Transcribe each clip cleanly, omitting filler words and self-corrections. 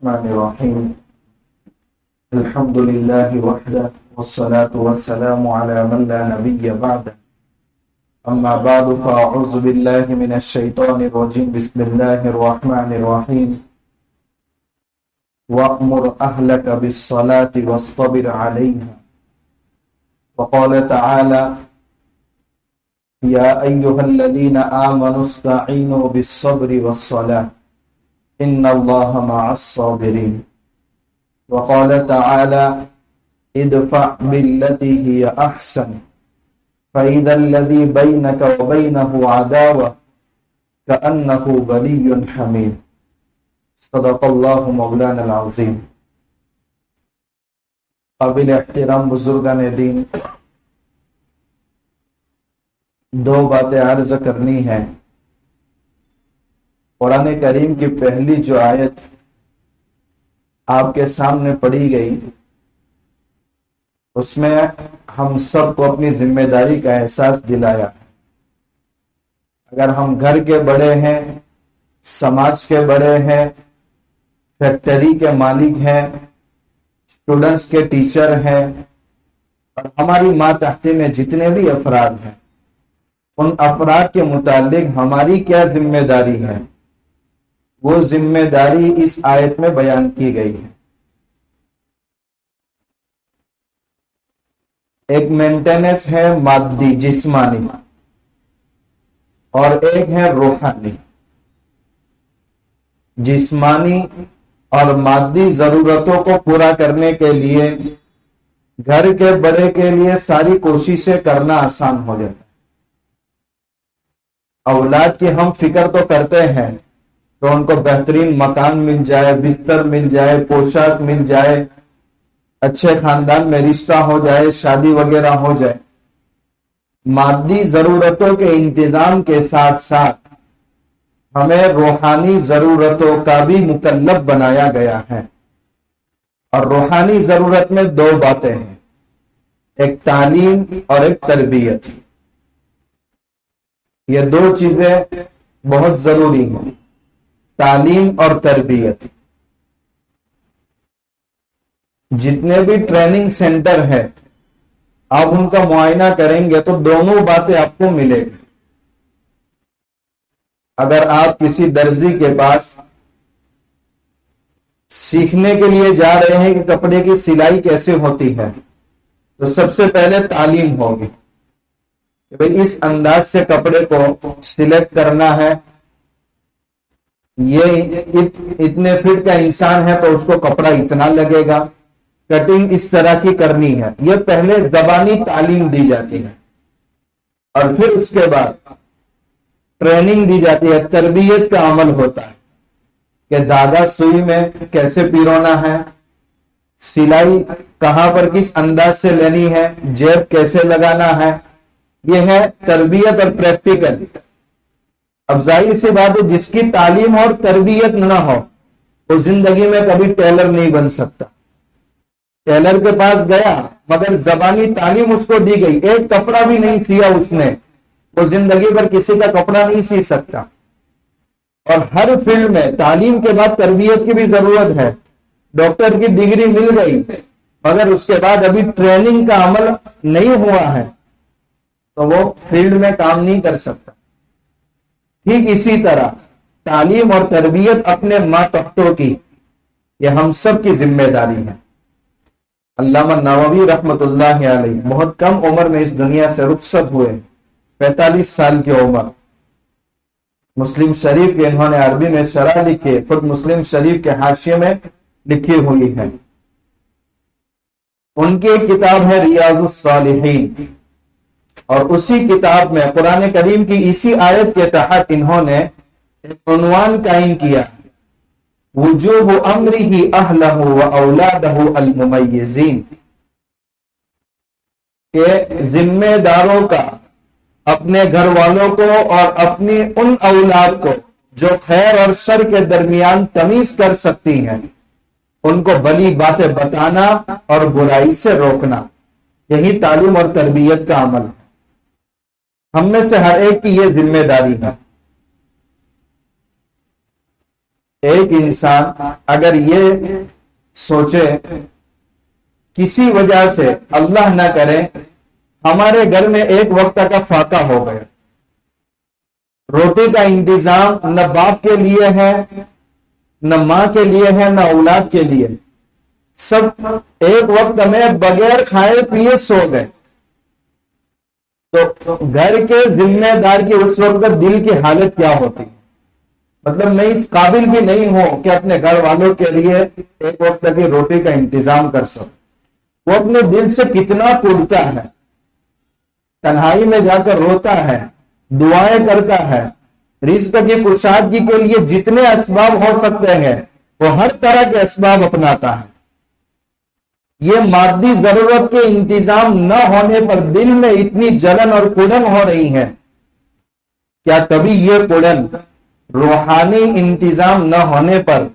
الرحمن الرحيم الحمد لله وحده والصلاة والسلام على من لا نبي بعده أما بعد فأعوذ بالله من الشيطان الرجيم بسم الله الرحمن الرحيم وأمر أهلك بالصلاة واصطبر عليها وقال تعالى يا أيها الذين آمنوا استعينوا بالصبر والصلاة إن الله مع الصابرين وقال تعالى ادفع بالتي هي أحسن فإذا الذي بينك وبينه عداوة كأنه ولي حميم صدق اللہ مولانا العظیم۔ قابل احترام بزرگان دین، دو باتیں عرض کرنی ہیں۔ قرآن کریم کی پہلی جو آیت آپ کے سامنے پڑھی گئی، اس میں ہم سب کو اپنی ذمہ داری کا احساس دلایا۔ اگر ہم گھر کے بڑے ہیں، سماج کے بڑے ہیں، فیکٹری کے مالک ہیں، اسٹوڈنٹس کے ٹیچر ہیں، اور ہماری ماتحتی میں جتنے بھی افراد ہیں، ان افراد کے متعلق ہماری کیا ذمہ داری ہے، وہ ذمہ داری اس آیت میں بیان کی گئی ہے۔ ایک مینٹیننس ہے مادی جسمانی، اور ایک ہے روحانی۔ جسمانی اور مادی ضرورتوں کو پورا کرنے کے لیے گھر کے بڑے کے لیے ساری کوششیں کرنا آسان ہو جاتا ہے۔ اولاد کی ہم فکر تو کرتے ہیں کہ ان کو بہترین مکان مل جائے، بستر مل جائے، پوشاک مل جائے، اچھے خاندان میں رشتہ ہو جائے، شادی وغیرہ ہو جائے۔ مادی ضرورتوں کے انتظام کے ساتھ ساتھ ہمیں روحانی ضرورتوں کا بھی مکلف بنایا گیا ہے، اور روحانی ضرورت میں دو باتیں ہیں، ایک تعلیم اور ایک تربیت۔ یہ دو چیزیں بہت ضروری ہیں، تعلیم اور تربیت۔ جتنے بھی ٹریننگ سینٹر ہے، آپ ان کا معائنہ کریں گے تو دونوں باتیں آپ کو ملے گی۔ اگر آپ کسی درزی کے پاس سیکھنے کے لیے جا رہے ہیں کہ کپڑے کی سلائی کیسے ہوتی ہے، تو سب سے پہلے تعلیم ہوگی کہ بھئی اس انداز سے کپڑے کو سلیکٹ کرنا ہے، یہ اتنے فٹ کا انسان ہے تو اس کو کپڑا اتنا لگے گا، کٹنگ اس طرح کی کرنی ہے۔ یہ پہلے زبانی تعلیم دی جاتی ہے، اور پھر اس کے بعد ٹریننگ دی جاتی ہے، تربیت کا عمل ہوتا ہے کہ دھاگا سوئی میں کیسے پیرونا ہے، سلائی کہاں پر کس انداز سے لینی ہے، جیب کیسے لگانا ہے۔ یہ ہے تربیت اور پریکٹیکل۔ اب ظاہر سی بات ہے، جس کی تعلیم اور تربیت نہ ہو وہ زندگی میں کبھی ٹیلر نہیں بن سکتا۔ ٹیلر کے پاس گیا مگر زبانی تعلیم اس کو دی گئی، ایک کپڑا بھی نہیں سیا اس نے، وہ زندگی پر کسی کا کپڑا نہیں سی سکتا۔ اور ہر فیلڈ میں تعلیم کے بعد تربیت کی بھی ضرورت ہے۔ ڈاکٹر کی ڈگری مل گئی مگر اس کے بعد ابھی ٹریننگ کا عمل نہیں ہوا ہے تو وہ فیلڈ میں کام نہیں کر سکتا۔ ٹھیک اسی طرح تعلیم اور تربیت اپنے ماتحتوں کی، یہ ہم سب کی ذمہ داری ہے۔ علامہ نووی رحمت اللہ علیہ بہت کم عمر میں اس دنیا سے رخصت ہوئے، 45 سال کی عمر۔ مسلم شریف کے انہوں نے عربی میں شرح لکھی، خود مسلم شریف کے حاشیے میں لکھی ہوئی ہے۔ ان کی ایک کتاب ہے ریاض الصالحین، اور اسی کتاب میں قرآن کریم کی اسی آیت کے تحت انہوں نے ایک عنوان قائم کیا، وجوب امرہ اہلہ و اولادہ الممیزین، کہ ذمہ داروں کا اپنے گھر والوں کو اور اپنی ان اولاد کو جو خیر اور شر کے درمیان تمیز کر سکتی ہیں، ان کو بھلی باتیں بتانا اور برائی سے روکنا، یہی تعلیم اور تربیت کا عمل ہے۔ ہم میں سے ہر ایک کی یہ ذمہ داری ہے۔ ایک انسان اگر یہ سوچے کسی وجہ سے اللہ نہ کرے ہمارے گھر میں ایک وقت کا فاقہ ہو گیا، روٹی کا انتظام نہ باپ کے لیے ہے، نہ ماں کے لیے ہے، نہ اولاد کے لیے، سب ایک وقت میں بغیر کھائے پیے سو گئے، تو گھر کے ذمہ دار کی اس وقت دل کی حالت کیا ہوتی ہے؟ مطلب میں اس قابل بھی نہیں ہوں کہ اپنے گھر والوں کے لیے ایک وقت کی روٹی کا انتظام کر سکوں، وہ اپنے دل سے کتنا کوڑتا ہے، تنہائی میں جا کر روتا ہے، دعائیں کرتا ہے، رزق کی کشادگی کے لیے جتنے اسباب ہو سکتے ہیں وہ ہر طرح کے اسباب اپناتا ہے۔ یہ مادی ضرورت کے انتظام نہ ہونے پر دل میں اتنی جلن اور کڑن ہو رہی ہے، کیا کبھی یہ کڑن روحانی انتظام نہ ہونے پر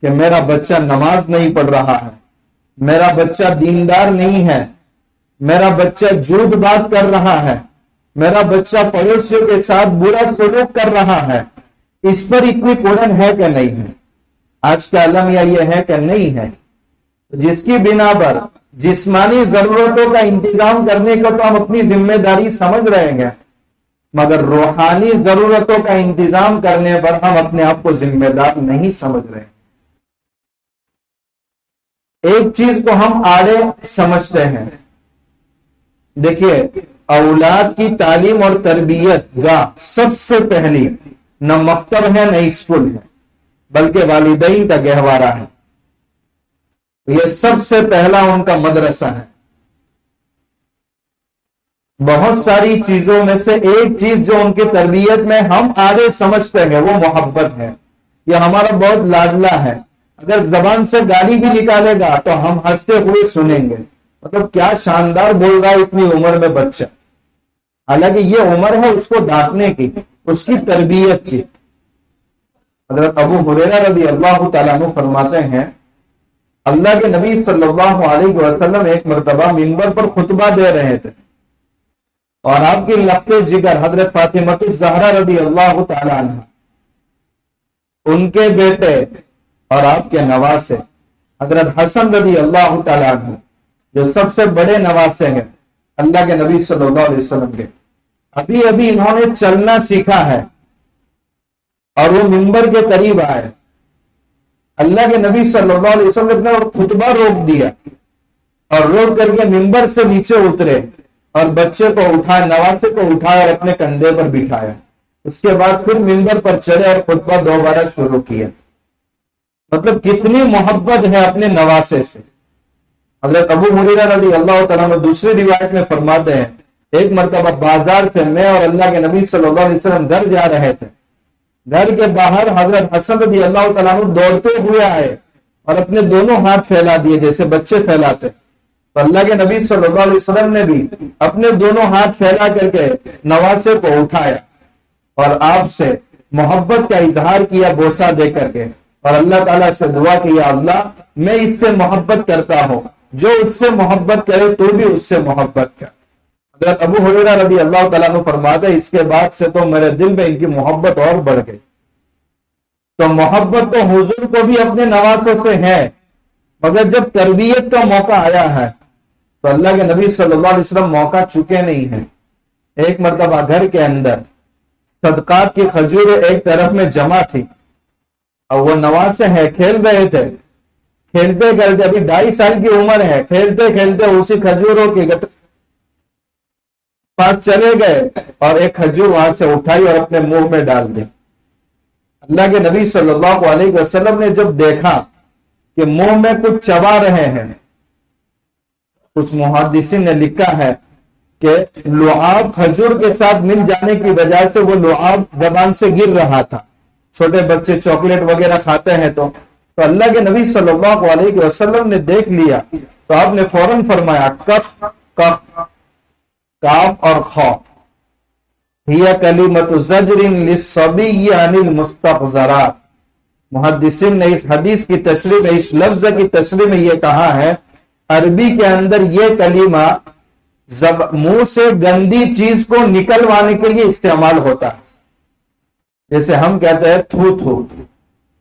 کہ میرا بچہ نماز نہیں پڑھ رہا ہے، میرا بچہ دیندار نہیں ہے، میرا بچہ جھوٹ بات کر رہا ہے، میرا بچہ پڑوسیوں کے ساتھ برا سلوک کر رہا ہے، اس پر اتنی کڑن ہے کہ نہیں ہے؟ آج کا المیہ یہ ہے کہ نہیں ہے، جس کی بنا پر جسمانی ضرورتوں کا انتظام کرنے کا تو ہم اپنی ذمہ داری سمجھ رہے ہیں، مگر روحانی ضرورتوں کا انتظام کرنے پر ہم اپنے آپ کو ذمہ دار نہیں سمجھ رہے۔ ایک چیز کو ہم آڑے سمجھتے ہیں، دیکھیے اولاد کی تعلیم اور تربیت گاہ سب سے پہلی نہ مکتب ہے نہ اسکول ہے بلکہ والدین کا گہوارہ ہے، یہ سب سے پہلا ان کا مدرسہ ہے۔ بہت ساری چیزوں میں سے ایک چیز جو ان کی تربیت میں ہم آگے سمجھتے ہیں وہ محبت ہے، یہ ہمارا بہت لاڈلا ہے، اگر زبان سے گالی بھی نکالے گا تو ہم ہنستے ہوئے سنیں گے، مطلب کیا شاندار بول رہا ہے اتنی عمر میں بچہ، حالانکہ یہ عمر ہے اس کو ڈانٹنے کی، اس کی تربیت کی۔ حضرت ابو ہریرہ رضی اللہ تعالیٰ عنہ فرماتے ہیں اللہ کے نبی صلی اللہ علیہ وسلم ایک مرتبہ منبر پر خطبہ دے رہے تھے اور آپ کی لخت جگر حضرت فاطمہ الزہرا رضی اللہ تعالی عنہ، ان کے بیٹے اور آپ کے نواسے حضرت حسن رضی اللہ تعالی عنہ جو سب سے بڑے نواسے ہیں اللہ کے نبی صلی اللہ علیہ وسلم کے، ابھی ابھی انہوں نے چلنا سیکھا ہے اور وہ منبر کے قریب آئے، اللہ کے نبی صلی اللہ علیہ وسلم نے اپنا خطبہ روک دیا اور روک کر کے منبر سے نیچے اترے اور بچے کو اٹھایا، نواسے کو اٹھایا اور اپنے کندھے پر بٹھایا، اس کے بعد پھر منبر پر چڑھے اور خطبہ دوبارہ شروع کیا۔ مطلب کتنی محبت ہے اپنے نواسے سے۔ حضرت ابو ہریرہ رضی اللہ تعالیٰ عنہ دوسری روایت میں فرماتے ہیں ایک مرتبہ بازار سے میں اور اللہ کے نبی صلی اللہ علیہ وسلم گھر جا رہے تھے، گھر کے باہر حضرت حسن رضی اللہ تعالیٰ عنہ دوڑتے ہوئے آئے اور اپنے دونوں ہاتھ پھیلا دیے جیسے بچے پھیلاتے، تو اللہ کے نبی صلی اللہ علیہ وسلم نے بھی اپنے دونوں ہاتھ پھیلا کر کے نواسے کو اٹھایا اور آپ سے محبت کا اظہار کیا بوسہ دے کر کے، اور اللہ تعالیٰ سے دعا کی یا اللہ میں اس سے محبت کرتا ہوں، جو اس سے محبت کرے تو بھی اس سے محبت کر۔ حضرت ابو ہریرہ رضی اللہ تعالیٰ عنہ فرماتے اس کے بعد سے تو میرے دل میں ان کی محبت اور بڑھ گئی۔ تو محبت تو حضور کو بھی اپنے نواسوں سے ہے، مگر جب تربیت کا موقع آیا ہے تو اللہ کے نبی صلی اللہ علیہ وسلم موقع چکے نہیں ہیں۔ ایک مرتبہ گھر کے اندر صدقات کی کھجوریں ایک طرف میں جمع تھی اور وہ نواسے ہیں کھیل رہے تھے، کھیلتے کھیلتے ابھی 2.5 سال کی عمر ہے، کھیلتے کھیلتے اسی کھجوروں کے پاس چلے گئے اور ایک کھجور وہاں سے اٹھائی اور اپنے منہ میں ڈال دی۔ اللہ کے نبی صلی اللہ علیہ وسلم نے جب دیکھا کہ منہ میں کچھ چبا رہے ہیں، کچھ محدثین نے لکھا ہے کہ لعاب کھجور کے ساتھ مل جانے کی وجہ سے وہ لعاب زبان سے گر رہا تھا، چھوٹے بچے چاکلیٹ وغیرہ کھاتے ہیں تو اللہ کے نبی صلی اللہ علیہ وسلم نے دیکھ لیا تو آپ نے فوراً فرمایا کف کف کاف اور خا ہی کلمۃ زجر للصبی عن المستقذرات۔ محدثین نے اس حدیث کی تشریح میں، اس لفظ کی تشریح میں یہ کہا ہے عربی کے اندر یہ کلمہ منہ سے گندی چیز کو نکلوانے کے لیے استعمال ہوتا ہے، جیسے ہم کہتے ہیں تھو تھو،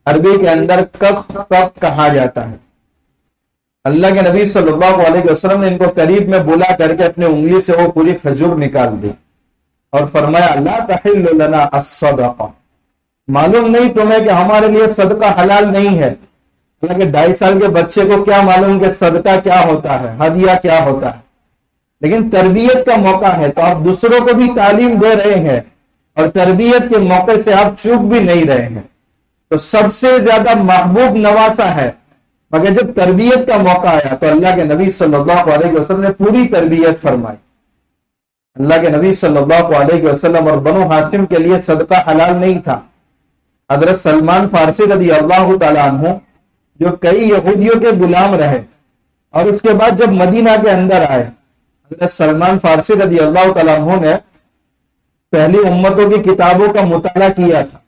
عربی کے اندر کف کہا جاتا ہے۔ اللہ کے نبی صلی اللہ علیہ وسلم نے ان کو قریب میں بلا کر کے اپنے انگلی سے وہ پوری کھجور نکال دی اور فرمایا لا تحل لنا الصدقہ، معلوم نہیں تمہیں کہ ہمارے لیے صدقہ حلال نہیں ہے۔ کہ 2.5 سال کے بچے کو کیا معلوم کہ صدقہ کیا ہوتا ہے، ہدیہ کیا ہوتا ہے، لیکن تربیت کا موقع ہے تو آپ دوسروں کو بھی تعلیم دے رہے ہیں اور تربیت کے موقع سے آپ چوک بھی نہیں رہے ہیں، تو سب سے زیادہ محبوب نواسا ہے۔ مگر جب تربیت کا موقع آیا تو اللہ کے نبی صلی اللہ علیہ وسلم نے پوری تربیت فرمائی۔ اللہ کے نبی صلی اللہ علیہ وسلم اور بنو ہاشم کے لیے صدقہ حلال نہیں تھا۔ حضرت سلمان فارسی رضی اللہ تعالیٰ عنہ جو کئی یہودیوں کے غلام رہے اور اس کے بعد جب مدینہ کے اندر آئے، حضرت سلمان فارسی رضی اللہ تعالیٰ عنہ نے پہلی امتوں کی کتابوں کا مطالعہ کیا تھا۔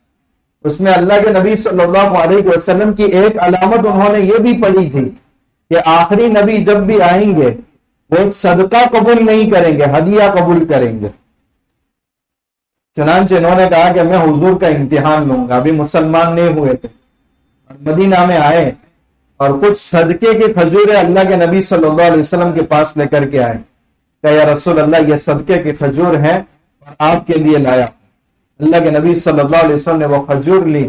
اس میں اللہ کے نبی صلی اللہ علیہ وسلم کی ایک علامت انہوں نے یہ بھی پڑھی تھی کہ آخری نبی جب بھی آئیں گے وہ صدقہ قبول نہیں کریں گے، ہدیہ قبول کریں گے۔ چنانچہ انہوں نے کہا کہ میں حضور کا امتحان لوں گا، ابھی مسلمان نہیں ہوئے تھے، مدینہ میں آئے اور کچھ صدقے کی کھجوریں اللہ کے نبی صلی اللہ علیہ وسلم کے پاس لے کر کے آئے کہ یا رسول اللہ یہ صدقے کی کھجور ہیں اور آپ کے لیے لایا۔ اللہ کے نبی صلی اللہ علیہ وسلم نے وہ کھجور لی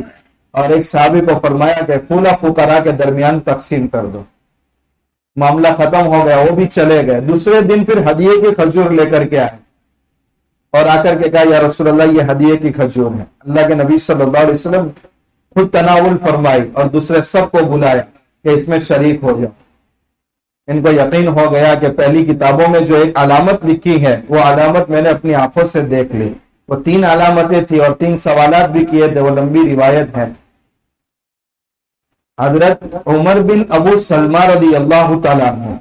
اور ایک صحابی کو فرمایا کہ پھولا فقراء کے درمیان تقسیم کر دو۔ معاملہ ختم ہو گیا، وہ بھی چلے گئے۔ دوسرے دن پھر ہدیے کی کھجور لے کر کے آئے اور آ کر کے کہا یا رسول اللہ یہ ہدیے کی کھجور ہے۔ اللہ کے نبی صلی اللہ علیہ وسلم خود تناول فرمائی اور دوسرے سب کو بلایا کہ اس میں شریک ہو جاؤ۔ ان کو یقین ہو گیا کہ پہلی کتابوں میں جو ایک علامت لکھی ہے وہ علامت میں نے اپنی آنکھوں سے دیکھ لی۔ وہ 3 علامتیں تھی اور 3 سوالات بھی کیے تھے، وہ لمبی روایت ہے۔ حضرت عمر بن ابو سلمہ رضی اللہ تعالیٰ عنہ،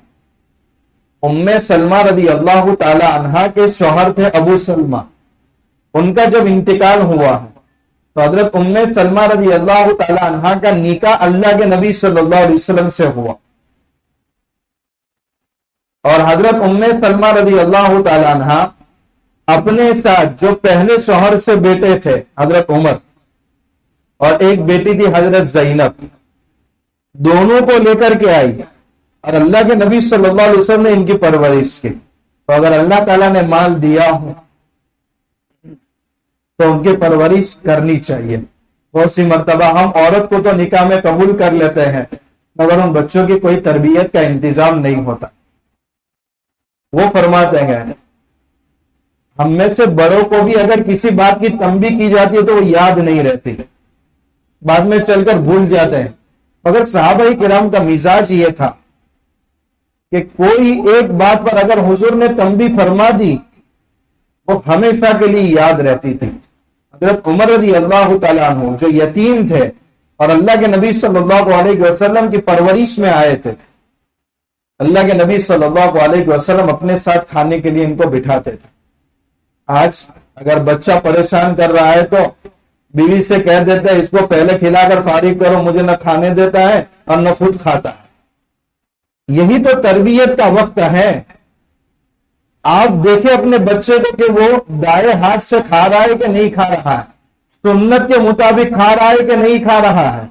ام سلمہ رضی اللہ تعالیٰ عنہ کے شوہر تھے ابو سلمہ، ان کا جب انتقال ہوا ہے تو حضرت ام سلمہ رضی اللہ تعالیٰ عنہ کا نکاح اللہ کے نبی صلی اللہ علیہ وسلم سے ہوا، اور حضرت ام سلمہ رضی اللہ تعالیٰ عنہ اپنے ساتھ جو پہلے شوہر سے بیٹے تھے حضرت عمر اور ایک بیٹی تھی حضرت زینب، دونوں کو لے کر کے آئی اور اللہ کے نبی صلی اللہ علیہ وسلم نے ان کی پرورش کی۔ تو اگر اللہ تعالیٰ نے مال دیا ہو تو ان کی پرورش کرنی چاہیے۔ بہت سی مرتبہ ہم عورت کو تو نکاح میں قبول کر لیتے ہیں مگر ان بچوں کی کوئی تربیت کا انتظام نہیں ہوتا۔ وہ فرماتے ہیں ہم میں سے بڑوں کو بھی اگر کسی بات کی تنبیہ کی جاتی ہے تو وہ یاد نہیں رہتی، بعد میں چل کر بھول جاتے ہیں، مگر صحابہ کرام کا مزاج یہ تھا کہ کوئی ایک بات پر اگر حضور نے تنبیہ فرما دی وہ ہمیشہ کے لیے یاد رہتی تھی۔ حضرت عمر رضی اللہ تعالیٰ عنہ جو یتیم تھے اور اللہ کے نبی صلی اللہ علیہ وسلم کی پرورش میں آئے تھے، اللہ کے نبی صلی اللہ علیہ وسلم اپنے ساتھ کھانے کے لیے ان کو بٹھاتے تھے۔ آج اگر بچہ پریشان کر رہا ہے تو بیوی سے کہہ دیتے ہیں اس کو پہلے کھلا کر فارغ کرو، مجھے نہ کھانے دیتا ہے اور نہ خود کھاتا ہے۔ یہی تو تربیت کا وقت ہے۔ آپ دیکھیں اپنے بچے کو کہ وہ دائیں ہاتھ سے کھا رہا ہے کہ نہیں کھا رہا ہے، سنت کے مطابق کھا رہا ہے کہ نہیں کھا رہا ہے۔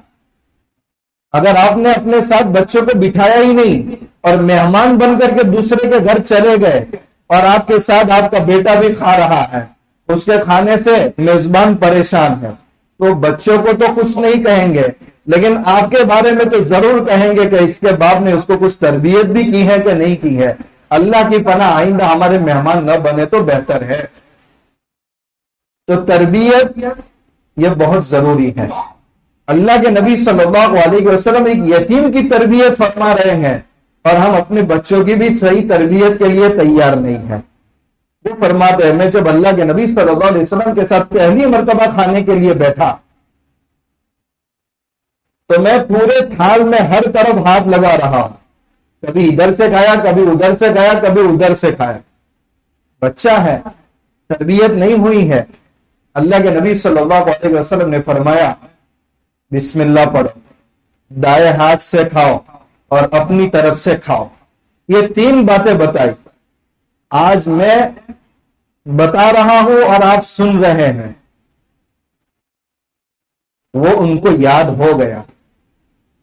اگر آپ نے اپنے ساتھ بچوں کو بٹھایا ہی نہیں اور مہمان بن کر کے دوسرے کے گھر چلے گئے اور آپ کے ساتھ آپ کا بیٹا بھی کھا رہا ہے، اس کے کھانے سے میزبان پریشان ہے، تو بچوں کو تو کچھ نہیں کہیں گے لیکن آپ کے بارے میں تو ضرور کہیں گے کہ اس کے باپ نے اس کو کچھ تربیت بھی کی ہے کہ نہیں کی ہے۔ اللہ کی پناہ آئندہ ہمارے مہمان نہ بنے تو بہتر ہے۔ تو تربیت یہ بہت ضروری ہے۔ اللہ کے نبی صلی اللہ علیہ وسلم ایک یتیم کی تربیت فرما رہے ہیں اور ہم اپنے بچوں کی بھی صحیح تربیت کے لیے تیار نہیں ہیں۔ وہ فرماتے ہیں میں جب اللہ کے نبی صلی اللہ علیہ وسلم کے ساتھ پہلی مرتبہ کھانے کے لیے بیٹھا تو میں پورے تھال میں ہر طرف ہاتھ لگا رہا ہوں، کبھی ادھر سے کھایا، کبھی ادھر سے کھایا، کبھی ادھر سے کھایا۔ بچہ ہے، تربیت نہیں ہوئی ہے۔ اللہ کے نبی صلی اللہ علیہ وسلم نے فرمایا بسم اللہ پڑھو، دائیں ہاتھ سے کھاؤ اور اپنی طرف سے کھاؤ۔ یہ 3 باتیں بتائی، آج میں بتا رہا ہوں اور آپ سن رہے ہیں۔ وہ ان کو یاد ہو گیا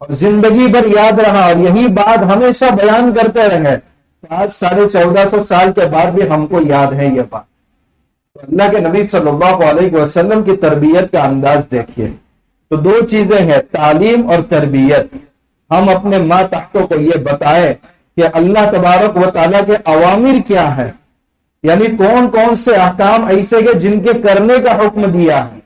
اور زندگی بھر یاد رہا، اور یہی بات ہمیشہ بیان کرتے رہے۔ آج 1450 سال کے بعد بھی ہم کو یاد ہے یہ بات۔ اللہ کے نبی صلی اللہ علیہ وسلم کی تربیت کا انداز دیکھیے۔ تو دو چیزیں ہیں، تعلیم اور تربیت۔ ہم اپنے ماتحتوں کو یہ بتائیں کہ اللہ تبارک و تعالیٰ کے اوامر کیا ہے، یعنی کون کون سے احکام ایسے ہیں جن کے کرنے کا حکم دیا ہے،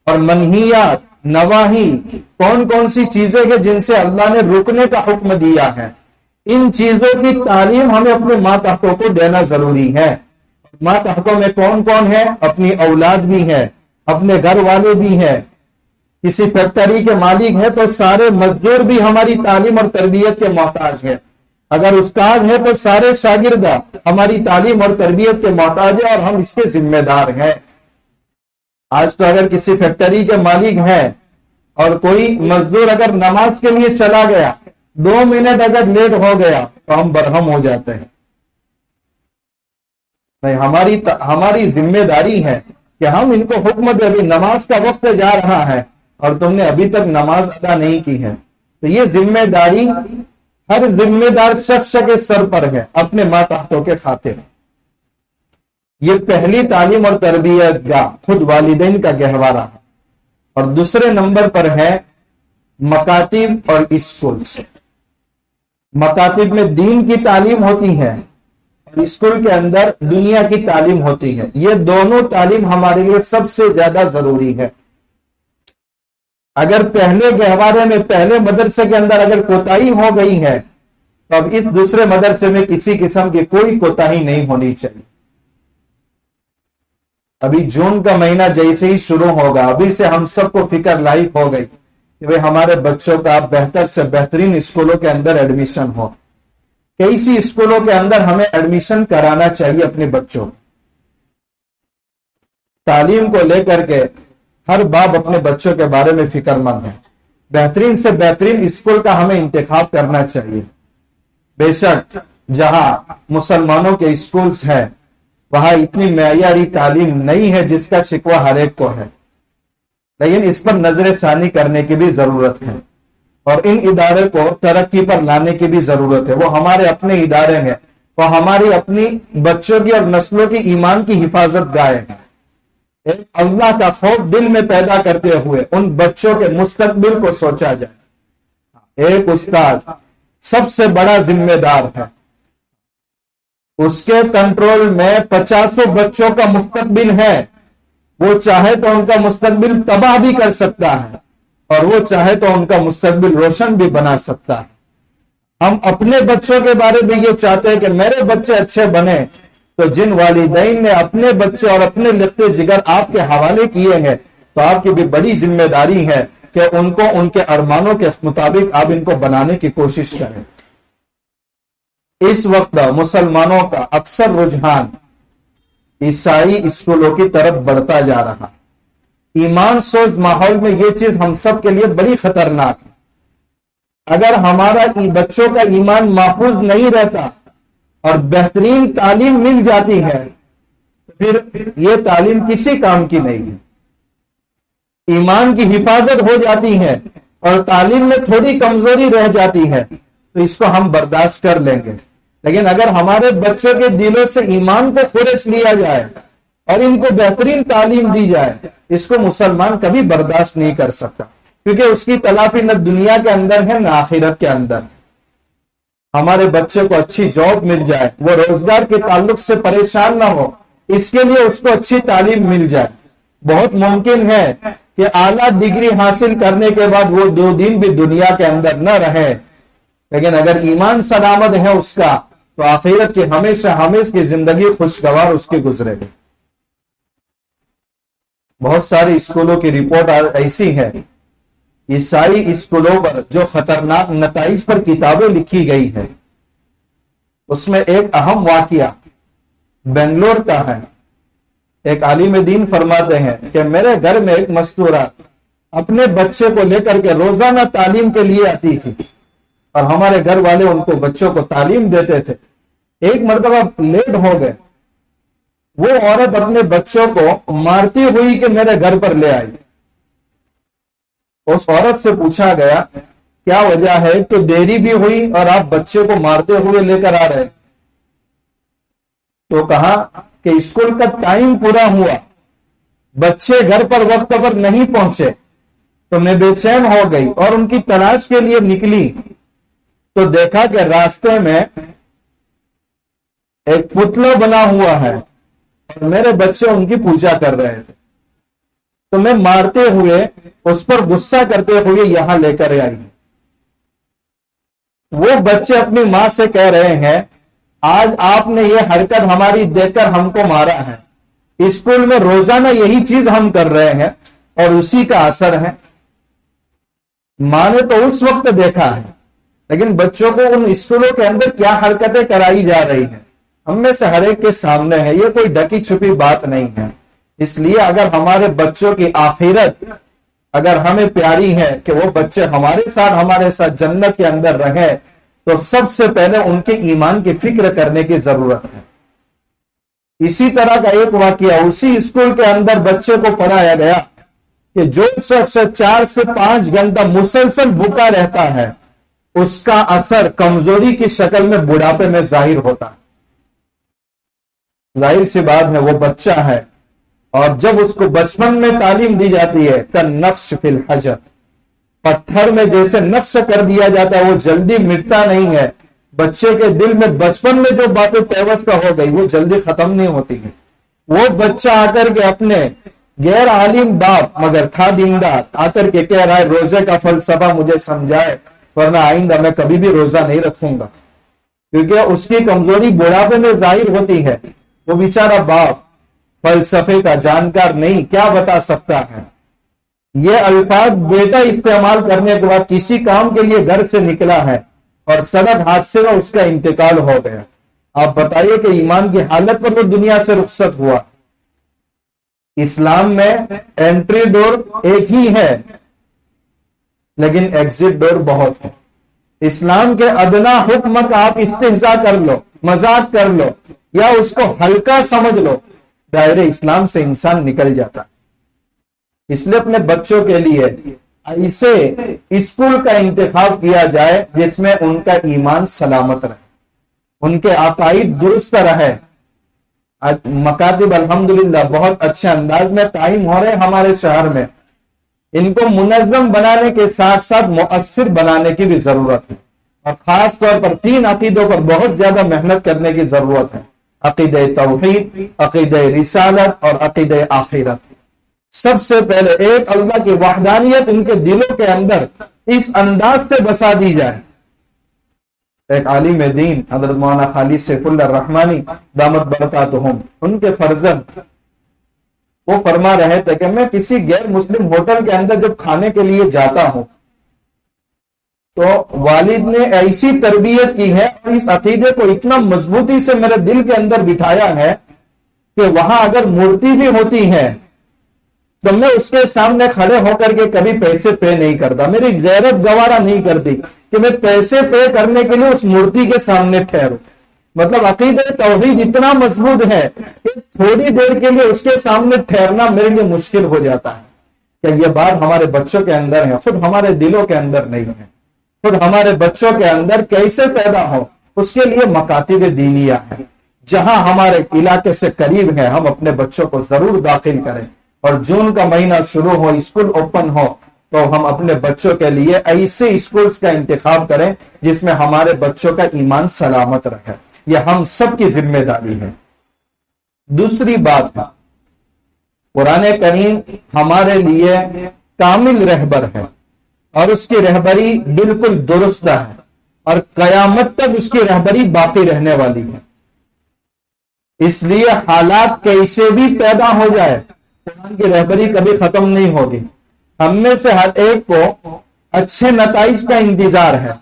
اور منہیات نواہی کون کون سی چیزیں ہیں جن سے اللہ نے رکنے کا حکم دیا ہے۔ ان چیزوں کی تعلیم ہمیں اپنے ماتحتوں کو دینا ضروری ہے۔ ماتحتوں میں کون کون ہے؟ اپنی اولاد بھی ہے، اپنے گھر والے بھی ہیں، کسی فیکٹری کے مالک ہے تو سارے مزدور بھی ہماری تعلیم اور تربیت کے محتاج ہے۔ اگر استاد ہے تو سارے شاگردہ ہماری تعلیم اور تربیت کے محتاج ہے، اور ہم اس کے ذمہ دار ہیں۔ آج تو اگر کسی فیکٹری کے مالک ہے اور کوئی مزدور اگر نماز کے لیے چلا گیا، 2 منٹ اگر لیٹ ہو گیا تو ہم برہم ہو جاتے ہیں۔ ہماری ذمہ داری ہے کہ ہم ان کو حکم دے، ابھی نماز کا وقت جا رہا ہے اور تم نے ابھی تک نماز ادا نہیں کی ہے۔ تو یہ ذمہ داری ہر ذمہ دار شخص کے سر پر ہے اپنے ماتحتوں کے خاطر۔ یہ پہلی تعلیم اور تربیت کا خود والدین کا گہوارہ ہے۔ اور دوسرے نمبر پر ہے مکاتب اور اسکولز۔ مکاتب میں دین کی تعلیم ہوتی ہے، اور اسکول کے اندر دنیا کی تعلیم ہوتی ہے۔ یہ دونوں تعلیم ہمارے لیے سب سے زیادہ ضروری ہے۔ اگر پہلے گہوارے میں، پہلے مدرسے کے اندر اگر کوتاہی ہو گئی ہے تو اب اس دوسرے مدرسے میں کسی قسم کی کوئی کوتاہی نہیں ہونی چاہیے۔ ابھی جون کا مہینہ جیسے ہی شروع ہوگا، ابھی سے ہم سب کو فکر لاحق ہو گئی کہ بھئی ہمارے بچوں کا بہتر سے بہترین اسکولوں کے اندر ایڈمیشن ہو۔ کیسی اسکولوں کے اندر ہمیں ایڈمیشن کرانا چاہیے اپنے بچوں۔ تعلیم کو لے کر کے ہر باپ اپنے بچوں کے بارے میں فکر مند ہے۔ بہترین سے بہترین اسکول کا ہمیں انتخاب کرنا چاہیے۔ بے شک جہاں مسلمانوں کے اسکولز ہیں وہاں اتنی معیاری تعلیم نہیں ہے جس کا شکوہ ہر ایک کو ہے، لیکن اس پر نظر ثانی کرنے کی بھی ضرورت ہے، اور ان ادارے کو ترقی پر لانے کی بھی ضرورت ہے۔ وہ ہمارے اپنے ادارے ہیں، وہ ہماری اپنی بچوں کی اور نسلوں کی ایمان کی حفاظت گاہ ہیں۔ ایک اللہ کا خوف دل میں پیدا کرتے ہوئے ان بچوں کے مستقبل کو سوچا جائے۔ ایک استاد سب سے بڑا ذمہ دار ہے، اس کے کنٹرول میں 50 بچوں کا مستقبل ہے۔ وہ چاہے تو ان کا مستقبل تباہ بھی کر سکتا ہے، اور وہ چاہے تو ان کا مستقبل روشن بھی بنا سکتا ہے۔ ہم اپنے بچوں کے بارے میں یہ چاہتے ہیں کہ میرے بچے اچھے بنے، تو جن والدین نے اپنے بچے اور اپنے لختے جگر آپ کے حوالے کیے ہیں تو آپ کی بھی بڑی ذمہ داری ہے کہ ان کو ان کے ارمانوں کے مطابق آپ ان کو بنانے کی کوشش کریں۔ اس وقت مسلمانوں کا اکثر رجحان عیسائی اسکولوں کی طرف بڑھتا جا رہا۔ ایمان سوز ماحول میں یہ چیز ہم سب کے لیے بڑی خطرناک ہے۔ اگر ہمارا بچوں کا ایمان محفوظ نہیں رہتا اور بہترین تعلیم مل جاتی ہے تو پھر یہ تعلیم کسی کام کی نہیں ہے۔ ایمان کی حفاظت ہو جاتی ہے اور تعلیم میں تھوڑی کمزوری رہ جاتی ہے تو اس کو ہم برداشت کر لیں گے، لیکن اگر ہمارے بچوں کے دلوں سے ایمان کو خورچ لیا جائے اور ان کو بہترین تعلیم دی جائے، اس کو مسلمان کبھی برداشت نہیں کر سکتا، کیونکہ اس کی تلافی نہ دنیا کے اندر ہے نہ آخرت کے اندر۔ ہمارے بچے کو اچھی جاب مل جائے، وہ روزگار کے تعلق سے پریشان نہ ہو، اس کے لیے اس کو اچھی تعلیم مل جائے۔ بہت ممکن ہے کہ اعلیٰ ڈگری حاصل کرنے کے بعد وہ 2 دن بھی دنیا کے اندر نہ رہے، لیکن اگر ایمان سلامت ہے اس کا تو آخرت کی ہمیشہ ہمیشہ کی زندگی خوشگوار اس کی گزرے گی۔ بہت ساری اسکولوں کی رپورٹ ایسی ہے، عیسائی اسکولوں پر جو خطرناک نتائج پر کتابیں لکھی گئی ہیں، اس میں ایک اہم واقعہ بنگلور کا ہے۔ ایک عالم دین فرماتے ہیں کہ میرے گھر میں ایک مستورہ اپنے بچے کو لے کر کے روزانہ تعلیم کے لیے آتی تھی، اور ہمارے گھر والے ان کو بچوں کو تعلیم دیتے تھے۔ ایک مرتبہ لیٹ ہو گئے، وہ عورت اپنے بچوں کو مارتی ہوئی کہ میرے گھر پر لے آئی۔ اس عورت سے پوچھا گیا کیا وجہ ہے تو دیری بھی ہوئی اور آپ بچے کو مارتے ہوئے لے کر آ رہے. تو کہا کہ اسکول کا ٹائم پورا ہوا, بچے گھر پر وقت پر نہیں پہنچے تو میں بے چین ہو گئی اور ان کی تلاش کے لیے نکلی تو دیکھا کہ راستے میں ایک پتلا بنا ہوا ہے اور میرے بچے ان کی پوجا کر رہے تھے, تو میں مارتے ہوئے اس پر غصہ کرتے ہوئے یہاں لے کر آئی. وہ بچے اپنی ماں سے کہہ رہے ہیں آج آپ نے یہ حرکت ہماری دیکھ کر ہم کو مارا ہے, اسکول میں روزانہ یہی چیز ہم کر رہے ہیں اور اسی کا اثر ہے. ماں نے تو اس وقت دیکھا ہے, لیکن بچوں کو ان اسکولوں کے اندر کیا حرکتیں کرائی جا رہی ہیں ہم میں سے ہر ایک کے سامنے ہے, یہ کوئی ڈکی چھپی بات نہیں ہے. اس لیے اگر ہمارے بچوں کی آخرت اگر ہمیں پیاری ہے کہ وہ بچے ہمارے ساتھ جنت کے اندر رہیں, تو سب سے پہلے ان کے ایمان کی فکر کرنے کی ضرورت ہے. اسی طرح کا ایک واقعہ اسی اسکول کے اندر بچے کو پڑھایا گیا کہ جو شخص 4 سے 5 گھنٹہ مسلسل بھوکا رہتا ہے اس کا اثر کمزوری کی شکل میں بڑھاپے میں ظاہر ہوتا ہے. ظاہر سی بات ہے وہ بچہ ہے, اور جب اس کو بچپن میں تعلیم دی جاتی ہے کہ نقش فی الحجر, پتھر میں جیسے نقش کر دیا جاتا ہے وہ جلدی مٹتا نہیں ہے. بچے کے دل میں بچپن میں جو باتیں پیوستہ ہو گئی وہ جلدی ختم نہیں ہوتی ہے. وہ بچہ آ کر کے اپنے غیر عالم باپ مگر تھا دیندار آ کر کے کہہ رہا ہے روزے کا فلسفہ مجھے سمجھائے ورنہ آئندہ میں کبھی بھی روزہ نہیں رکھوں گا, کیونکہ اس کی کمزوری بڑھاپے میں ظاہر ہوتی ہے. وہ بیچارہ باپ فلسفے کا جانکار نہیں, کیا بتا سکتا ہے. یہ الفاظ بیٹا استعمال کرنے کے بعد کسی کام کے لیے گھر سے نکلا ہے اور سڑک حادثے میں اس کا انتقال ہو گیا. آپ بتائیے کہ ایمان کی حالت پر وہ دنیا سے رخصت ہوا. اسلام میں انٹری ڈور ایک ہی ہے لیکن ایگزٹ ڈور بہت ہے. اسلام کے ادنا حکم کا آپ استہزاء کر لو, مذاق کر لو یا اس کو ہلکا سمجھ لو, دائرے اسلام سے انسان نکل جاتا. اس لیے اپنے بچوں کے لیے ایسے اسکول کا انتخاب کیا جائے جس میں ان کا ایمان سلامت رہے, ان کے عقائد درست رہے. مکاتب الحمدللہ بہت اچھے انداز میں قائم ہو رہے ہمارے شہر میں. ان کو منظم بنانے کے ساتھ ساتھ مؤثر بنانے کی بھی ضرورت ہے, اور خاص طور پر 3 عقیدوں پر بہت زیادہ محنت کرنے کی ضرورت ہے. عقیدہ توحید, عقیدہ رسالت اور عقیدہ آخرت. سب سے پہلے ایک اللہ کی وحدانیت ان کے دلوں کے اندر اس انداز سے بسا دی جائے. ایک عالم دین حضرت مولانا خالد سیف اللہ الرحمانی دامت برکاتہم, ان کے فرزند وہ فرما رہے تھے کہ میں کسی غیر مسلم ہوٹل کے اندر جب کھانے کے لیے جاتا ہوں تو والد نے ایسی تربیت کی ہے اور اس عقیدے کو اتنا مضبوطی سے میرے دل کے اندر بٹھایا ہے کہ وہاں اگر مورتی بھی ہوتی ہے تو میں اس کے سامنے کھڑے ہو کر کے کبھی پیسے پے نہیں کرتا. میری غیرت گوارا نہیں کرتی کہ میں پیسے پے کرنے کے لیے اس مورتی کے سامنے ٹھہروں. مطلب عقیدہ توحید اتنا مضبوط ہے کہ تھوڑی دیر کے لیے اس کے سامنے ٹھہرنا میرے لیے مشکل ہو جاتا ہے. کہ یہ بات ہمارے بچوں کے اندر ہے, خود ہمارے دلوں کے اندر نہیں ہے. خود ہمارے بچوں کے اندر کیسے پیدا ہو اس کے لیے مکاتب دینیہ ہے. جہاں ہمارے علاقے سے قریب ہے ہم اپنے بچوں کو ضرور داخل کریں, اور جون کا مہینہ شروع ہو, اسکول اوپن ہو تو ہم اپنے بچوں کے لیے ایسے اسکولز کا انتخاب کریں جس میں ہمارے بچوں کا ایمان سلامت رہے. یہ ہم سب کی ذمہ داری ہے. دوسری بات ہے قرآن کریم ہمارے لیے کامل رہبر ہے اور اس کی رہبری بالکل درست ہے اور قیامت تک اس کی رہبری باقی رہنے والی ہے. اس لیے حالات کیسے بھی پیدا ہو جائے قرآن کی رہبری کبھی ختم نہیں ہوگی. ہم میں سے ہر ایک کو اچھے نتائج کا انتظار ہے.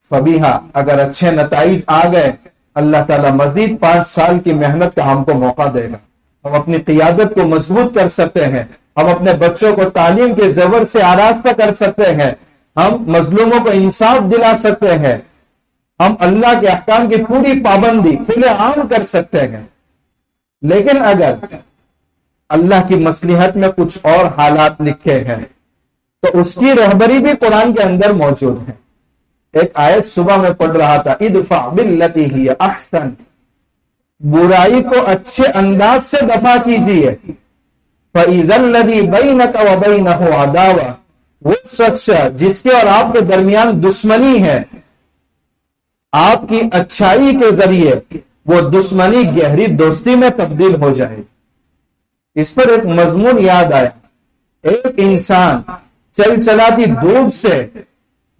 فبیہا اگر اچھے نتائج آ گئے اللہ تعالیٰ مزید 5 سال کی محنت کا ہم کو موقع دے گا. ہم اپنی قیادت کو مضبوط کر سکتے ہیں, ہم اپنے بچوں کو تعلیم کے زیور سے آراستہ کر سکتے ہیں, ہم مظلوموں کو انصاف دلا سکتے ہیں, ہم اللہ کے احکام کی پوری پابندی کھلے عام کر سکتے ہیں. لیکن اگر اللہ کی مصلحت میں کچھ اور حالات لکھے ہیں تو اس کی رہبری بھی قرآن کے اندر موجود ہے. ایک آیت صبح میں پڑھ رہا تھا، ادفع باللتی ہی احسن، برائی کو اچھے انداز سے دفع کیجیے. فَإِذَا الَّذِي بَيْنَكَ وَبَيْنَهُ عَدَاوَةٌ، وہ شخص جس کے اور آپ کے درمیان دشمنی ہے، آپ کی اچھائی کے ذریعے وہ دشمنی گہری دوستی میں تبدیل ہو جائے. اس پر ایک مضمون یاد آیا. ایک انسان چل چلاتی دھوپ سے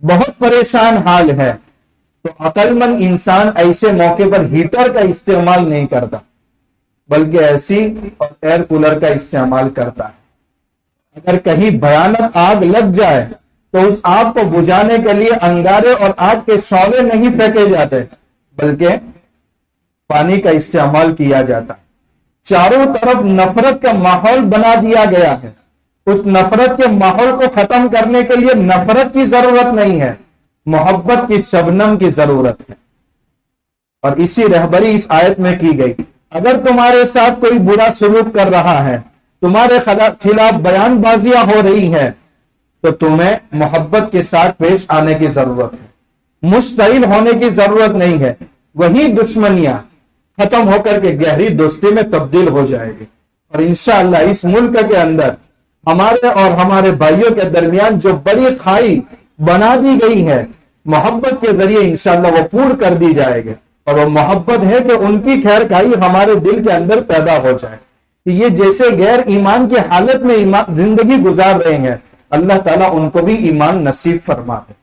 بہت پریشان حال ہے، تو عقل مند انسان ایسے موقع پر ہیٹر کا استعمال نہیں کرتا، بلکہ ایسی اور ایئر کولر کا استعمال کرتا ہے. اگر کہیں بھیانک آگ لگ جائے تو اس آگ کو بجھانے کے لیے انگارے اور آگ کے شعلے نہیں پھینکے جاتے، بلکہ پانی کا استعمال کیا جاتا ہے. چاروں طرف نفرت کا ماحول بنا دیا گیا ہے. اس نفرت کے ماحول کو ختم کرنے کے لیے نفرت کی ضرورت نہیں ہے، محبت کی شبنم کی ضرورت ہے. اور اسی رہبری اس آیت میں کی گئی. اگر تمہارے ساتھ کوئی برا سلوک کر رہا ہے، تمہارے خلاف بیان بازیاں ہو رہی ہے، تو تمہیں محبت کے ساتھ پیش آنے کی ضرورت ہے، مشتعل ہونے کی ضرورت نہیں ہے. وہی دشمنیاں ختم ہو کر کے گہری دوستی میں تبدیل ہو جائے گی. اور انشاءاللہ اس ملک کے اندر ہمارے اور ہمارے بھائیوں کے درمیان جو بڑی کھائی بنا دی گئی ہے، محبت کے ذریعے انشاءاللہ وہ پور کر دی جائے گی. اور وہ محبت ہے کہ ان کی خیر خائی ہمارے دل کے اندر پیدا ہو جائے. یہ جیسے غیر ایمان کی حالت میں زندگی گزار رہے ہیں، اللہ تعالیٰ ان کو بھی ایمان نصیب فرما دے.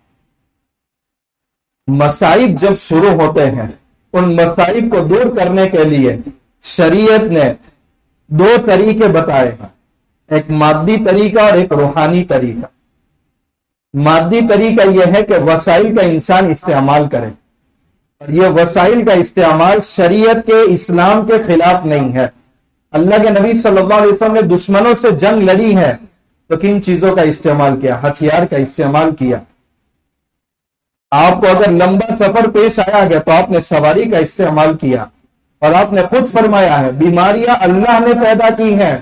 مصائب جب شروع ہوتے ہیں، ان مصائب کو دور کرنے کے لیے شریعت نے دو طریقے بتائے ہیں، ایک مادی طریقہ اور ایک روحانی طریقہ. مادی طریقہ یہ ہے کہ وسائل کا انسان استعمال کرے، اور یہ وسائل کا استعمال شریعت کے اسلام کے خلاف نہیں ہے. اللہ کے نبی صلی اللہ علیہ وسلم نے دشمنوں سے جنگ لڑی ہے تو کن چیزوں کا استعمال کیا؟ ہتھیار کا استعمال کیا. آپ کو اگر لمبا سفر پیش آیا گیا تو آپ نے سواری کا استعمال کیا. اور آپ نے خود فرمایا ہے بیماریاں اللہ نے پیدا کی ہیں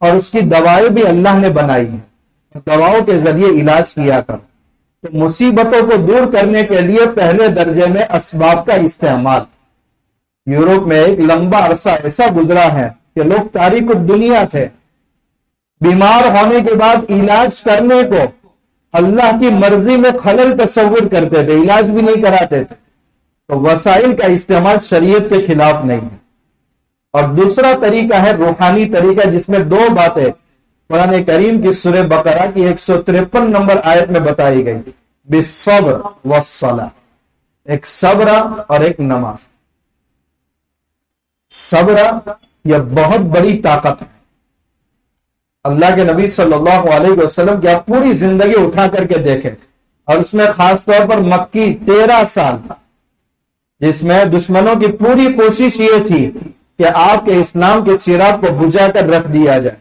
اور اس کی دوائیں بھی اللہ نے بنائی ہیں، دواؤں کے ذریعے علاج کیا کر. تو مصیبتوں کو دور کرنے کے لیے پہلے درجے میں اسباب کا استعمال. یورپ میں ایک لمبا عرصہ ایسا گزرا ہے کہ لوگ تاریک الدنیا تھے، بیمار ہونے کے بعد علاج کرنے کو اللہ کی مرضی میں خلل تصور کرتے تھے، علاج بھی نہیں کراتے تھے. تو وسائل کا استعمال شریعت کے خلاف نہیں ہے. اور دوسرا طریقہ ہے روحانی طریقہ، جس میں دو باتیں قرآن کریم کی سورہ بقرہ کی 153 نمبر آیت میں بتائی گئی، بالصبر والصلاۃ. ایک صبر اور ایک نماز. صبر یہ بہت بڑی طاقت ہے. اللہ کے نبی صلی اللہ علیہ وسلم کی آپ پوری زندگی اٹھا کر کے دیکھیں، اور اس میں خاص طور پر مکی 13 سال، جس میں دشمنوں کی پوری کوشش یہ تھی کہ آپ کے اسلام کے چراغ کو بجھا کر رکھ دیا جائے.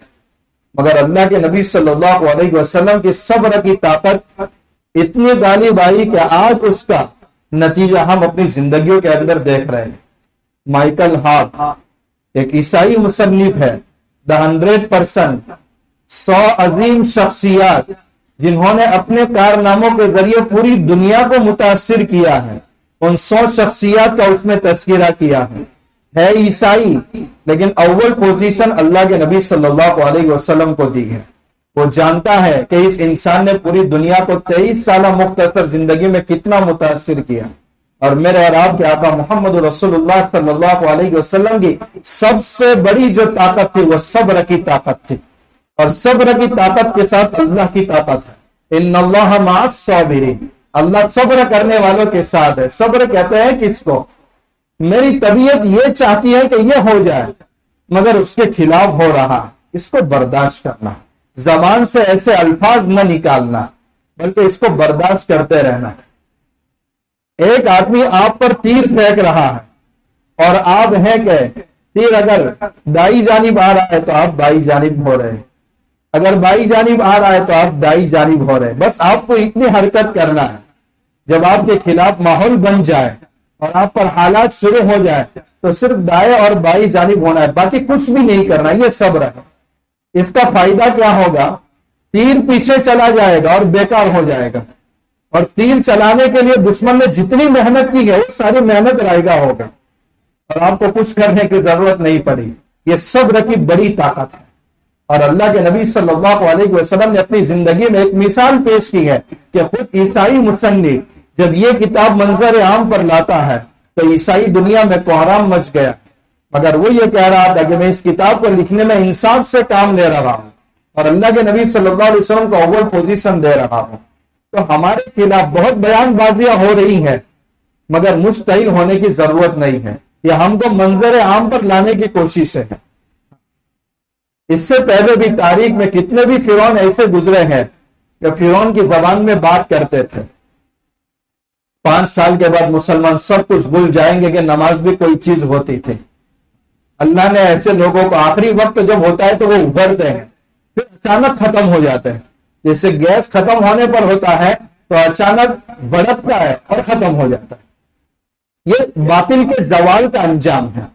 مگر اللہ کے نبی صلی اللہ علیہ وسلم کی صبر کی طاقت اتنی غالب آئی کہ آج اس کا نتیجہ ہم اپنی زندگیوں کے اندر دیکھ رہے ہیں. مائیکل ہارٹ ایک عیسائی مصنف ہے، The 100%، 100 عظیم شخصیات جنہوں نے اپنے کارناموں کے ذریعے پوری دنیا کو متاثر کیا ہے. ان 100 شخصیات کا اس میں تذکرہ کیا ہے عیسائی، لیکن اول پوزیشن اللہ کے نبی صلی اللہ علیہ وسلم کو دی ہے. وہ جانتا ہے کہ اس انسان نے پوری دنیا کو 23 سالہ مختصر زندگی میں کتنا متاثر کیا. اور میرے اور آپ کے آقا محمد رسول اللہ صلی اللہ علیہ وسلم کی سب سے بڑی جو طاقت تھی وہ صبر کی طاقت تھی. اور صبر کی طاقت کے ساتھ اللہ کی طاقت ہے. ان اللہ مع الصابرین، اللہ صبر کرنے والوں کے ساتھ ہے. صبر کہتے ہیں کس کو؟ میری طبیعت یہ چاہتی ہے کہ یہ ہو جائے مگر اس کے خلاف ہو رہا، اس کو برداشت کرنا. زبان سے ایسے الفاظ نہ نکالنا بلکہ اس کو برداشت کرتے رہنا. ایک آدمی آپ پر تیر پھینک رہا ہے اور آپ ہیں کہ تیر اگر دائیں جانب آ رہا ہے تو آپ بائیں جانب ہو رہے ہیں، اگر بائیں جانب آ رہا ہے تو آپ دائیں جانب ہو رہے ہیں. بس آپ کو اتنی حرکت کرنا ہے. جب آپ کے خلاف ماحول بن جائے اور آپ پر حالات شروع ہو جائے تو صرف دائیں اور بائیں جانب ہونا ہے، باقی کچھ بھی نہیں کرنا. یہ صبر ہے. اس کا فائدہ کیا ہوگا تیر پیچھے چلا جائے گا اور بیکار ہو جائے گا، اور تیر چلانے کے لیے دشمن نے جتنی محنت کی ہے وہ ساری محنت رائگاں ہوگا، اور آپ کو کچھ کرنے کی ضرورت نہیں پڑی۔ یہ صبر کی بڑی طاقت ہے، اور اللہ کے نبی صلی اللہ علیہ وسلم نے اپنی زندگی میں ایک مثال پیش کی ہے کہ خود عیسائی مصنف جب یہ کتاب منظر عام پر لاتا ہے تو عیسائی دنیا میں کوہرام مچ گیا، مگر وہ یہ کہہ رہا تھا کہ میں اس کتاب کو لکھنے میں انصاف سے کام لے رہا ہوں اور اللہ کے نبی صلی اللہ علیہ وسلم کو اول پوزیشن دے رہا ہوں۔ تو ہمارے خلاف بہت بیان بازیاں ہو رہی ہیں، مگر مشتعل ہونے کی ضرورت نہیں ہے، یہ ہم کو منظر عام پر لانے کی کوشش ہے۔ اس سے پہلے بھی تاریخ میں کتنے بھی فرعون ایسے گزرے ہیں کہ فرعون کی زبان میں بات کرتے تھے، 5 سال کے بعد مسلمان سب کچھ بھول جائیں گے کہ نماز بھی کوئی چیز ہوتی تھی۔ اللہ نے ایسے لوگوں کو آخری وقت جب ہوتا ہے تو وہ ابھرتے ہیں، پھر اچانک ختم ہو جاتے ہیں، جیسے گیس ختم ہونے پر ہوتا ہے تو اچانک بڑھتا ہے اور ختم ہو جاتا ہے۔ یہ باطل کے زوال کا انجام ہے۔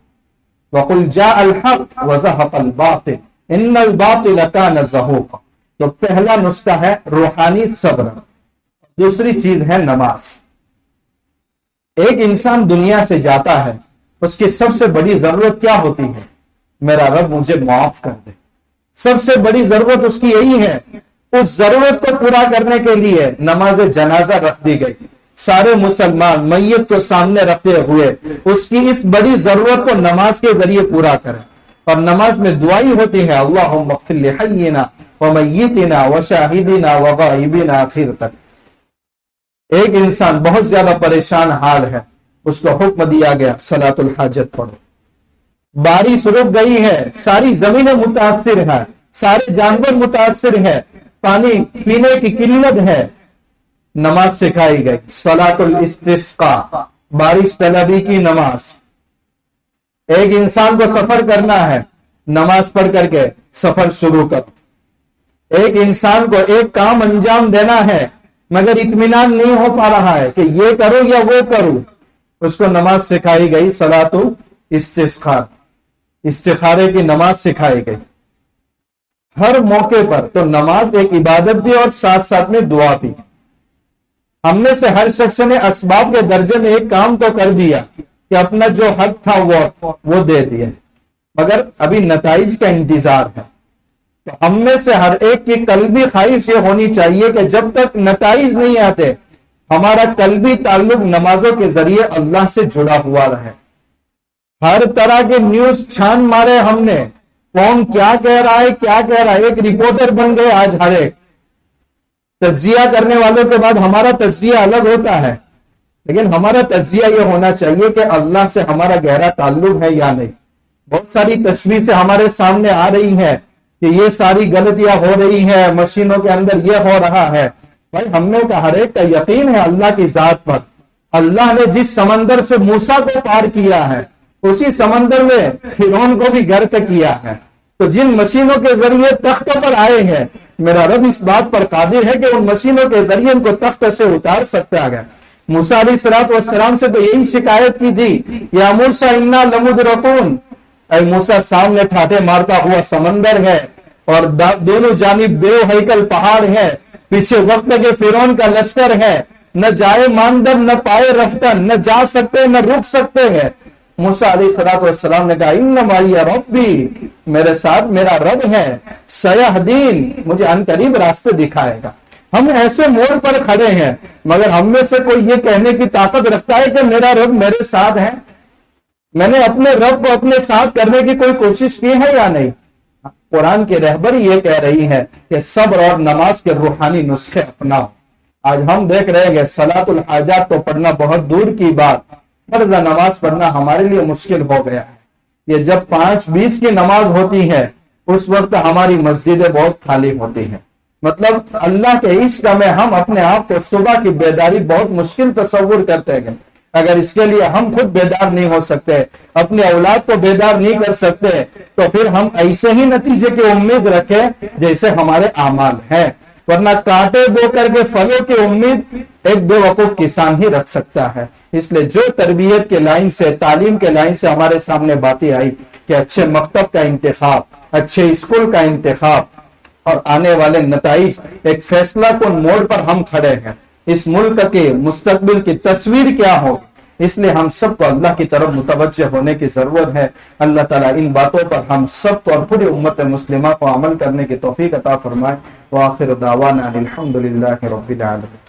وَقُلْ جَاءَ الْحَقُّ وَزَهَقَ الْبَاطِلُ إِنَّ الْبَاطِلَ كَانَ زَهُوقًا۔ تو پہلا نسخہ ہے روحانی صبر، دوسری چیز ہے نماز۔ ایک انسان دنیا سے جاتا ہے، اس کی سب سے بڑی ضرورت کیا ہوتی ہے؟ میرا رب مجھے معاف کر دے۔ سب سے بڑی ضرورت اس کی یہی ہے۔ اس ضرورت کو پورا کرنے کے لیے نماز جنازہ رکھ دی گئی، سارے مسلمان میت کو سامنے رکھتے ہوئے اس کی اس بڑی ضرورت کو نماز کے ذریعے پورا کریں، اور نماز میں دعائی ہوتی ہے اللہم اغفر لحینا ومیتنا وشاہدنا وغائبنا، آخر تک۔ ایک انسان بہت زیادہ پریشان حال ہے، اس کو حکم دیا گیا صلاۃ الحاجت پڑھو۔ بارش رک گئی ہے، ساری زمینیں متاثر ہیں، سارے جانور متاثر ہیں، پانی پینے کی قلت ہے، نماز سکھائی گئی صلاۃ الاستسقاء، بارش طلبی کی نماز۔ ایک انسان کو سفر کرنا ہے، نماز پڑھ کر کے سفر شروع کرو۔ ایک انسان کو ایک کام انجام دینا ہے مگر اطمینان نہیں ہو پا رہا ہے کہ یہ کروں یا وہ کروں، اس کو نماز سکھائی گئی صلاۃ الاستسقاء، استخارے کی نماز سکھائی گئی۔ ہر موقع پر تو نماز ایک عبادت بھی اور ساتھ ساتھ میں دعا بھی۔ ہم میں سے ہر شخص نے اسباب کے درجے میں ایک کام تو کر دیا کہ اپنا جو حق تھا وہ دے دیا، مگر ابھی نتائج کا انتظار ہے۔ تو ہم میں سے ہر ایک کی قلبی خواہش یہ ہونی چاہیے کہ جب تک نتائج نہیں آتے ہمارا قلبی تعلق نمازوں کے ذریعے اللہ سے جڑا ہوا رہے۔ ہر طرح کے نیوز چھان مارے ہم نے، کون کیا کہہ رہا ہے کیا کہہ رہا ہے، ایک رپورٹر بن گئے آج ہر ایک۔ تجزیہ کرنے والوں کے بعد ہمارا تجزیہ الگ ہوتا ہے، لیکن ہمارا تجزیہ یہ ہونا چاہیے کہ اللہ سے ہمارا گہرا تعلق ہے یا نہیں۔ بہت ساری تشویشیں ہمارے سامنے آ رہی ہیں کہ یہ ساری غلطیاں ہو رہی ہیں، مشینوں کے اندر یہ ہو رہا ہے۔ بھائی ہم نے ہر ایک کا یقین ہے اللہ کی ذات پر۔ اللہ نے جس سمندر سے موسیٰ کو پار کیا ہے اسی سمندر میں فرعون کو بھی غرق کیا ہے۔ تو جن مشینوں کے ذریعے تخت پر آئے ہیں میرا رب اس بات پر قادر ہے کہ ان مشینوں کے ذریعے ان کو تخت سے اتار سکتا ہے۔ موسیٰ علیہ السلام سے تو یہی شکایت کی تھی، یا موسیٰ انا لمدرکون، اے موسیٰ سامنے ٹھاٹے مارتا ہوا سمندر ہے اور دونوں جانب دیو ہیکل پہاڑ ہے، پیچھے وقت کے فرعون کا لشکر ہے، نہ جائے ماندر نہ پائے رفتن، نہ جا سکتے نہ رک سکتے ہیں۔ موسیٰ علیہ السلام نے کہا ان معی ربی، میرے ساتھ میرا رب ہے، سیہدین، مجھے ان قریب راستے دکھائے گا۔ ہم ایسے موڑ پر کھڑے ہیں مگر ہم میں سے کوئی یہ کہنے کی طاقت رکھتا ہے کہ میرا رب میرے ساتھ ہے؟ میں نے اپنے رب کو اپنے ساتھ کرنے کی کوئی کوشش کی ہے یا نہیں؟ قرآن کی رہبری یہ کہہ رہی ہے کہ صبر اور نماز کے روحانی نسخے اپناؤ۔ آج ہم دیکھ رہے ہیں کہ صلاۃ الحاجات تو پڑھنا بہت دور کی بات، فرض نماز پڑھنا ہمارے لیے مشکل ہو گیا ہے۔ یہ جب 5:20 کی نماز ہوتی ہے اس وقت ہماری مسجدیں بہت خالی ہوتی ہیں۔ مطلب اللہ کے عشق میں ہم اپنے آپ کو صبح کی بیداری بہت مشکل تصور کرتے ہیں۔ اگر اس کے لیے ہم خود بیدار نہیں ہو سکتے، اپنے اولاد کو بیدار نہیں کر سکتے، تو پھر ہم ایسے ہی نتیجے کی امید رکھیں جیسے ہمارے اعمال ہیں، ورنہ کانٹے بو کر کے پھلوں کی امید ایک بے وقوف کسان ہی رکھ سکتا ہے۔ اس لیے جو تربیت کے لائن سے، تعلیم کے لائن سے ہمارے سامنے باتیں آئی کہ اچھے مکتب کا انتخاب، اچھے اسکول کا انتخاب اور آنے والے نتائج ایک فیصلہ کن موڑ پر ہم کھڑے ہیں. اس ملک کے مستقبل کی تصویر کیا ہوگی، اس لیے ہم سب کو اللہ کی طرف متوجہ ہونے کی ضرورت ہے. اللہ تعالیٰ ان باتوں پر ہم سب کو اور پوری امت مسلمہ کو عمل کرنے کی توفیق عطا فرمائے. وآخر دعوانا الحمدللہ رب العالمین.